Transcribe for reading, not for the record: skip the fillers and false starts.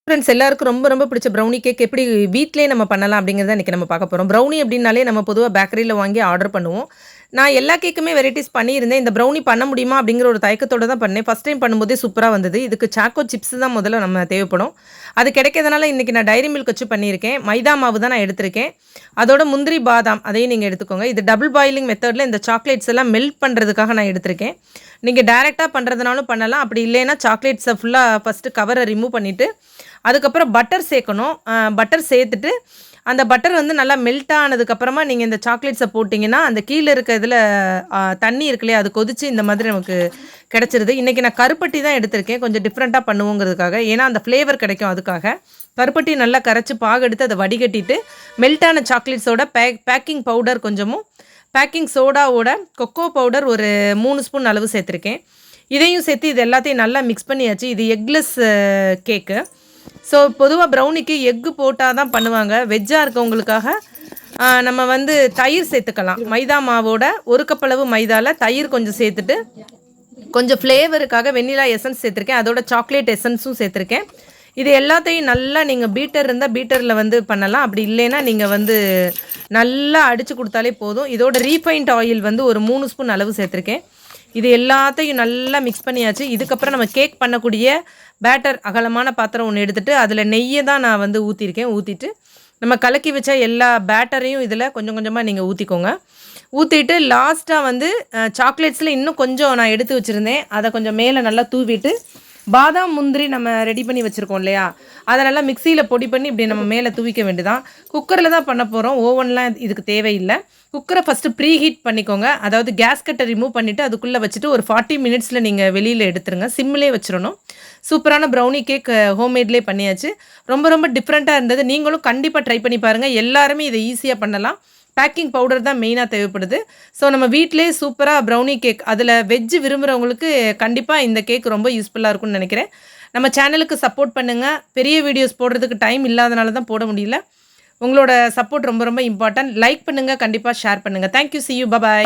Friends எல்லாருக்கும் ரொம்ப ரொம்ப பிடிச்ச ப்ரௌனி கேக் எப்படி வீட்லயே நம்ம பண்ணலாம் அப்படிங்கிறத இன்றைக்கி நம்ம பார்க்க போகிறோம். ப்ரௌனி அப்படின்னாலே நம்ம பொதுவாக பேக்கரியில் வாங்கி ஆர்டர் பண்ணுவோம். நான் எல்லா கேக்குமே வெரைட்டிஸ் பண்ணியிருந்தேன். இந்த ப்ரௌனி பண்ண முடியுமா அப்படிங்கிற ஒரு தயக்கத்தோட தான் பண்ணேன். ஃபஸ்ட் டைம் பண்ணும்போதே சூப்பராக வந்தது. இதுக்கு சாக்கோ சிப்ஸ் தான் முதல்ல நம்ம தேவைப்படும். அது கிடைக்கிறதுனால இன்றைக்கி நான் டைரி மில்க் வச்சு பண்ணியிருக்கேன். மைதா மாவு தான் நான் எடுத்திருக்கேன். அதோட முந்திரி பாதாம் அதையும் நீங்கள் எடுத்துக்கோங்க. இது டபுள் பாயிலிங் மெத்தடில் இந்த சாக்லேட்ஸ் எல்லாம் மெல்ட் பண்ணுறதுக்காக நான் எடுத்திருக்கேன். நீங்கள் டைரெக்டாக பண்ணுறதுனாலும் பண்ணலாம். அப்படி இல்லைன்னா சாக்லேட்ஸை ஃபுல்லாக ஃபஸ்ட்டு கவரை ரிமூவ் பண்ணிவிட்டு அதுக்கப்புறம் பட்டர் சேர்க்கணும். பட்டர் சேர்த்துட்டு அந்த பட்டர் வந்து நல்லா மெல்ட் ஆனதுக்கப்புறமா நீங்கள் இந்த சாக்லேட்ஸை போட்டிங்கன்னா அந்த கீழே இருக்க இதில் தண்ணி இருக்கு இல்லையா, அது கொதித்து இந்த மாதிரி நமக்கு கிடச்சிருது. இன்றைக்கி நான் கருப்பட்டி தான் எடுத்திருக்கேன், கொஞ்சம் டிஃப்ரெண்ட்டாக பண்ணுவோங்கிறதுக்காக. ஏன்னா அந்த ஃப்ளேவர் கிடைக்கும் அதுக்காக. கருப்பட்டி நல்லா கரைச்சி பாகு எடுத்து அதை வடிகட்டிட்டு மெல்ட்டான சாக்லேட்ஸோட பேக்கிங் பவுடர் கொஞ்சமும், பேக்கிங் சோடாவோட கொக்கோ பவுடர் ஒரு 3 ஸ்பூன் அளவு சேர்த்துருக்கேன். இதையும் சேர்த்து இது எல்லாத்தையும் நல்லா மிக்ஸ் பண்ணியாச்சு. இது எக்லெஸ் கேக்கு. ஸோ பொதுவாக ப்ரௌனிக்கு எக்கு போட்டால் தான் பண்ணுவாங்க. வெஜ்ஜாக இருக்கவங்களுக்காக நம்ம வந்து தயிர் சேர்த்துக்கலாம். மைதா மாவோட 1 கப் அளவு மைதாவில் தயிர் கொஞ்சம் சேர்த்துட்டு கொஞ்சம் ஃப்ளேவருக்காக வெண்ணிலா எசன்ஸ் சேர்த்துருக்கேன். அதோட சாக்லேட் எசன்ஸும் சேர்த்துருக்கேன். இது எல்லாத்தையும் நல்லா நீங்கள் பீட்டர் இருந்தால் பீட்டரில் வந்து பண்ணலாம். அப்படி இல்லைன்னா நீங்கள் வந்து நல்லா அடித்து கொடுத்தாலே போதும். இதோட ரீஃபைண்ட் ஆயில் வந்து ஒரு 3 ஸ்பூன் அளவு சேர்த்துருக்கேன். இது எல்லாத்தையும் நல்லா மிக்ஸ் பண்ணியாச்சு. இதுக்கப்புறம் நம்ம கேக் பண்ணக்கூடிய பேட்டர் அகலமான பாத்திரம் ஒன்று எடுத்துகிட்டு அதில் நெய்யை தான் நான் வந்து ஊற்றிருக்கேன். ஊற்றிட்டு நம்ம கலக்கி வச்ச எல்லா பேட்டரையும் இதில் கொஞ்சம் கொஞ்சமாக நீங்கள் ஊற்றிக்கோங்க. ஊற்றிட்டு லாஸ்ட்டாக வந்து சாக்லேட்ஸில் இன்னும் கொஞ்சம் நான் எடுத்து வச்சுருந்தேன். அதை கொஞ்சம் மேலே நல்லா தூவிட்டு பாதாம் முந்திரி நம்ம ரெடி பண்ணி வச்சுருக்கோம் இல்லையா, அதை நல்லா மிக்சியில் பொடி பண்ணி இப்படி நம்ம மேலே தூவிக்க வேண்டியதான். குக்கரில் தான் பண்ண போகிறோம், ஓவன்லாம் இதுக்கு தேவையில்லை. குக்கரை ஃபஸ்ட்டு ப்ரீ ஹீட் பண்ணிக்கோங்க. அதாவது கேஸ் கட்டை ரிமூவ் பண்ணிவிட்டு அதுக்குள்ளே வச்சுட்டு ஒரு 40 மினிட்ஸில் நீங்கள் வெளியில் எடுத்துருங்க. சிம்மிலே வச்சிடணும். சூப்பரான ப்ரௌனி கேக் ஹோம்மேட்லேயே பண்ணியாச்சு. ரொம்ப ரொம்ப டிஃப்ரெண்ட்டாக இருந்தது. நீங்களும் கண்டிப்பாக ட்ரை பண்ணி பாருங்கள். எல்லாருமே இதை ஈஸியாக பண்ணலாம். பேக்கிங் பவுடர் தான் மெயினாக தேவைப்படுது. ஸோ நம்ம வீட்டிலே சூப்பராக ப்ரௌனி கேக், அதில் வெஜ்ஜு விரும்புகிறவங்களுக்கு கண்டிப்பாக இந்த கேக் ரொம்ப யூஸ்ஃபுல்லாக இருக்கும்னு நினைக்கிறேன். நம்ம சேனலுக்கு சப்போர்ட் பண்ணுங்கள். பெரிய வீடியோஸ் போடுறதுக்கு டைம் இல்லாதனால தான் போட முடியல. உங்களோட சப்போர்ட் ரொம்ப ரொம்ப இம்பார்ட்டன்ட். லைக் பண்ணுங்கள், கண்டிப்பாக ஷேர் பண்ணுங்கள். Thank you, see you, bye bye.